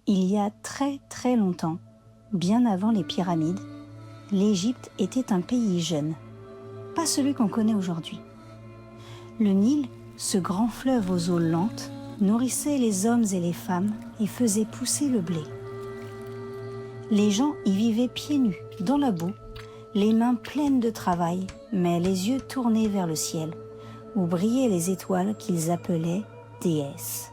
Il y a très très longtemps, bien avant les pyramides, l'Égypte était un pays jeune, pas celui qu'on connaît aujourd'hui. Le Nil, ce grand fleuve aux eaux lentes, nourrissait les hommes et les femmes et faisait pousser le blé. Les gens y vivaient pieds nus, dans la boue, les mains pleines de travail, mais les yeux tournés vers le ciel, où brillaient les étoiles qu'ils appelaient déesses.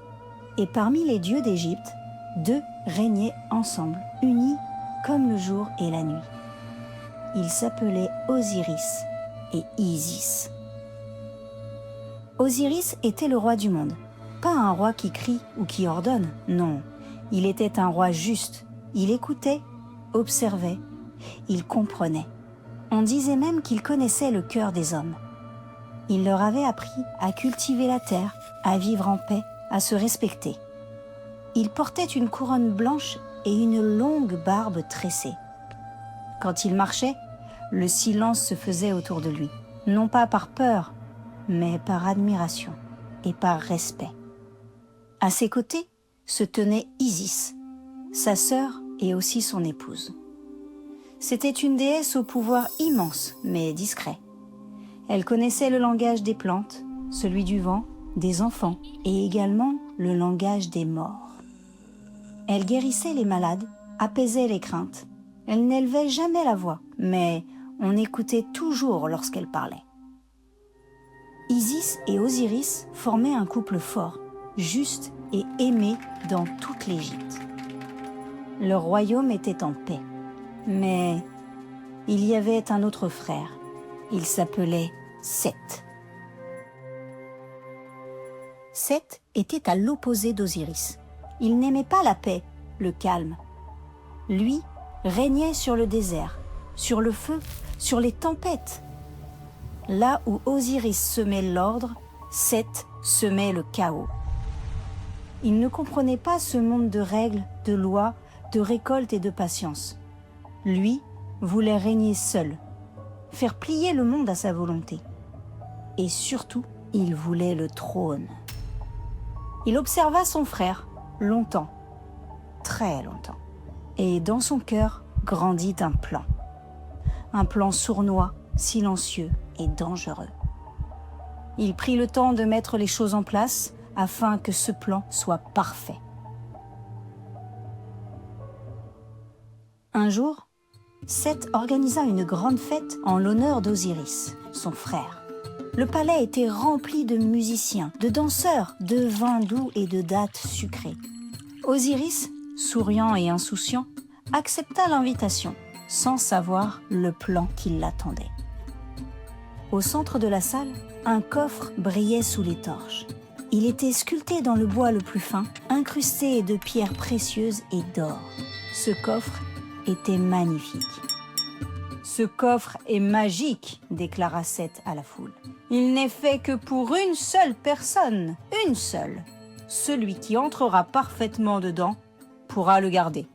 Et parmi les dieux d'Égypte, deux régnaient ensemble, unis comme le jour et la nuit. Ils s'appelaient Osiris et Isis. Osiris était le roi du monde, pas un roi qui crie ou qui ordonne, non. Il était un roi juste, il écoutait, observait, il comprenait. On disait même qu'il connaissait le cœur des hommes. Il leur avait appris à cultiver la terre, à vivre en paix, à se respecter. Il portait une couronne blanche et une longue barbe tressée. Quand il marchait, le silence se faisait autour de lui, non pas par peur, mais par admiration et par respect. À ses côtés se tenait Isis, sa sœur et aussi son épouse. C'était une déesse au pouvoir immense, mais discret. Elle connaissait le langage des plantes, celui du vent, des enfants et également le langage des morts. Elle guérissait les malades, apaisait les craintes. Elle n'élevait jamais la voix, mais on écoutait toujours lorsqu'elle parlait. Isis et Osiris formaient un couple fort, juste et aimé dans toute l'Égypte. Leur royaume était en paix. Mais il y avait un autre frère. Il s'appelait Seth. Seth était à l'opposé d'Osiris. Il n'aimait pas la paix, le calme. Lui régnait sur le désert, sur le feu, sur les tempêtes. Là où Osiris semait l'ordre, Seth semait le chaos. Il ne comprenait pas ce monde de règles, de lois, de récoltes et de patience. Lui voulait régner seul, faire plier le monde à sa volonté. Et surtout, il voulait le trône. Il observa son frère longtemps, très longtemps. Et dans son cœur grandit un plan sournois, silencieux et dangereux. Il prit le temps de mettre les choses en place afin que ce plan soit parfait. Un jour, Seth organisa une grande fête en l'honneur d'Osiris, son frère. Le palais était rempli de musiciens, de danseurs, de vins doux et de dattes sucrées. Osiris, souriant et insouciant, accepta l'invitation, sans savoir le plan qui l'attendait. Au centre de la salle, un coffre brillait sous les torches. Il était sculpté dans le bois le plus fin, incrusté de pierres précieuses et d'or. Ce coffre était magnifique. « Ce coffre est magique », déclara Seth à la foule. « Il n'est fait que pour une seule personne, une seule. Celui qui entrera parfaitement dedans pourra le garder. »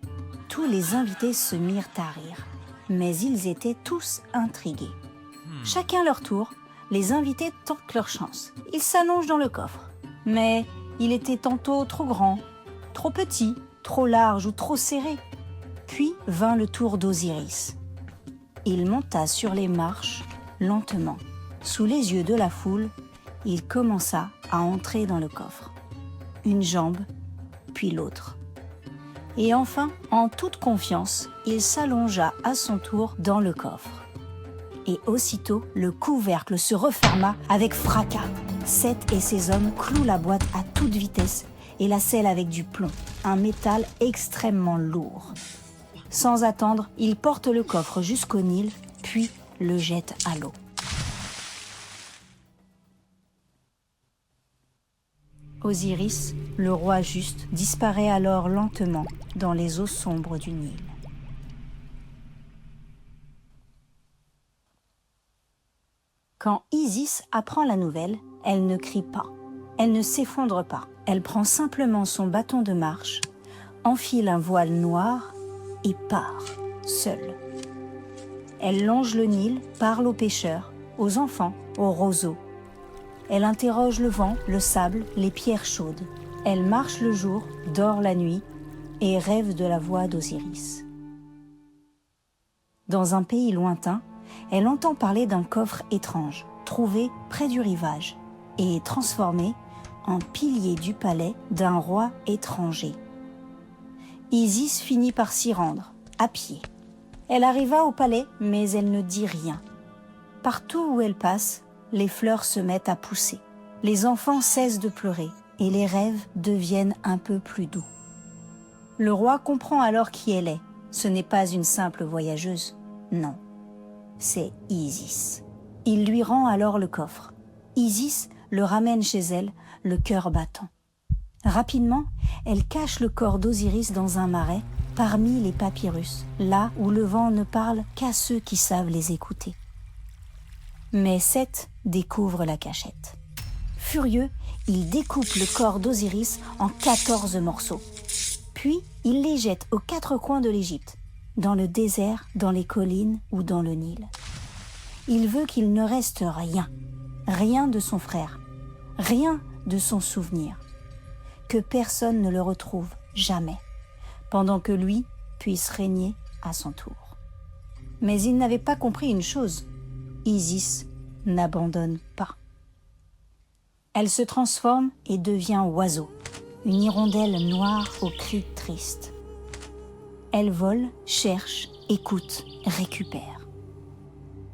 Tous les invités se mirent à rire, mais ils étaient tous intrigués. Chacun leur tour, les invités tentent leur chance. Ils s'allongent dans le coffre. Mais il était tantôt trop grand, trop petit, trop large ou trop serré. Puis vint le tour d'Osiris. Il monta sur les marches, lentement. Sous les yeux de la foule, il commença à entrer dans le coffre. Une jambe, puis l'autre. Et enfin, en toute confiance, il s'allongea à son tour dans le coffre. Et aussitôt, le couvercle se referma avec fracas. Seth et ses hommes clouent la boîte à toute vitesse et la scellent avec du plomb, un métal extrêmement lourd. Sans attendre, ils portent le coffre jusqu'au Nil, puis le jettent à l'eau. Osiris, le roi juste, disparaît alors lentement dans les eaux sombres du Nil. Quand Isis apprend la nouvelle, elle ne crie pas, elle ne s'effondre pas. Elle prend simplement son bâton de marche, enfile un voile noir et part, seule. Elle longe le Nil, parle aux pêcheurs, aux enfants, aux roseaux. Elle interroge le vent, le sable, les pierres chaudes. Elle marche le jour, dort la nuit et rêve de la voix d'Osiris. Dans un pays lointain, elle entend parler d'un coffre étrange, trouvé près du rivage et transformé en pilier du palais d'un roi étranger. Isis finit par s'y rendre, à pied. Elle arriva au palais, mais elle ne dit rien. Partout où elle passe, les fleurs se mettent à pousser. Les enfants cessent de pleurer et les rêves deviennent un peu plus doux. Le roi comprend alors qui elle est. Ce n'est pas une simple voyageuse, non. C'est Isis. Il lui rend alors le coffre. Isis le ramène chez elle, le cœur battant. Rapidement, elle cache le corps d'Osiris dans un marais, parmi les papyrus, là où le vent ne parle qu'à ceux qui savent les écouter. Mais Seth découvre la cachette. Furieux, il découpe le corps d'Osiris en 14 morceaux. Puis, il les jette aux 4 coins de l'Égypte, dans le désert, dans les collines ou dans le Nil. Il veut qu'il ne reste rien, rien de son frère, rien de son souvenir, que personne ne le retrouve jamais, pendant que lui puisse régner à son tour. Mais il n'avait pas compris une chose, Isis n'abandonne pas. Elle se transforme et devient oiseau, une hirondelle noire aux cris tristes. Elle vole, cherche, écoute, récupère.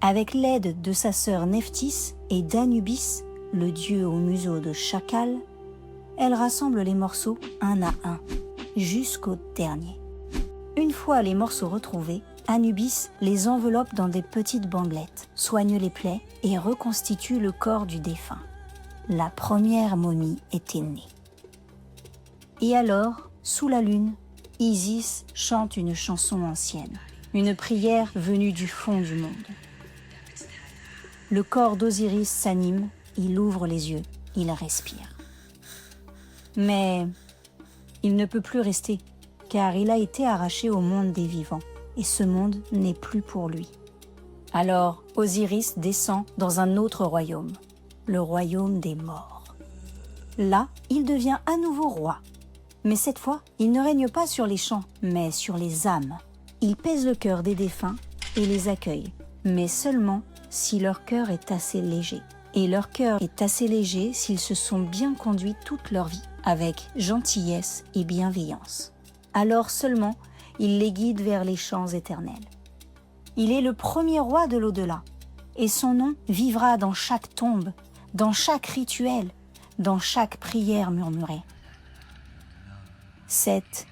Avec l'aide de sa sœur Nephthys et d'Anubis, le dieu au museau de chacal, elle rassemble les morceaux un à un, jusqu'au dernier. Une fois les morceaux retrouvés, Anubis les enveloppe dans des petites bandelettes, soigne les plaies et reconstitue le corps du défunt. La première momie était née. Et alors, sous la lune, Isis chante une chanson ancienne, une prière venue du fond du monde. Le corps d'Osiris s'anime, il ouvre les yeux, il respire. Mais il ne peut plus rester, car il a été arraché au monde des vivants, et ce monde n'est plus pour lui. Alors Osiris descend dans un autre royaume, le royaume des morts. Là, il devient à nouveau roi. Mais cette fois, il ne règne pas sur les champs, mais sur les âmes. Il pèse le cœur des défunts et les accueille, mais seulement si leur cœur est assez léger. Et leur cœur est assez léger s'ils se sont bien conduits toute leur vie, avec gentillesse et bienveillance. Alors seulement, il les guide vers les champs éternels. Il est le premier roi de l'au-delà, et son nom vivra dans chaque tombe, dans chaque rituel, dans chaque prière murmurée. Seth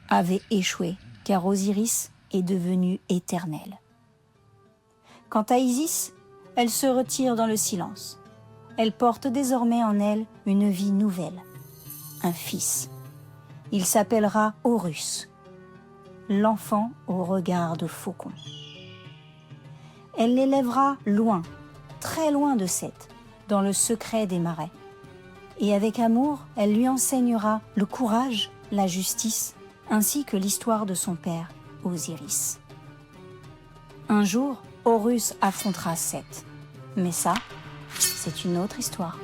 avait échoué, car Osiris est devenu éternel. Quant à Isis, elle se retire dans le silence. Elle porte désormais en elle une vie nouvelle, un fils. Il s'appellera Horus, l'enfant au regard de faucon. Elle l'élèvera loin, très loin de Seth, dans le secret des marais. Et avec amour, elle lui enseignera le courage, la justice, ainsi que l'histoire de son père, Osiris. Un jour, Horus affrontera Seth. Mais ça, c'est une autre histoire.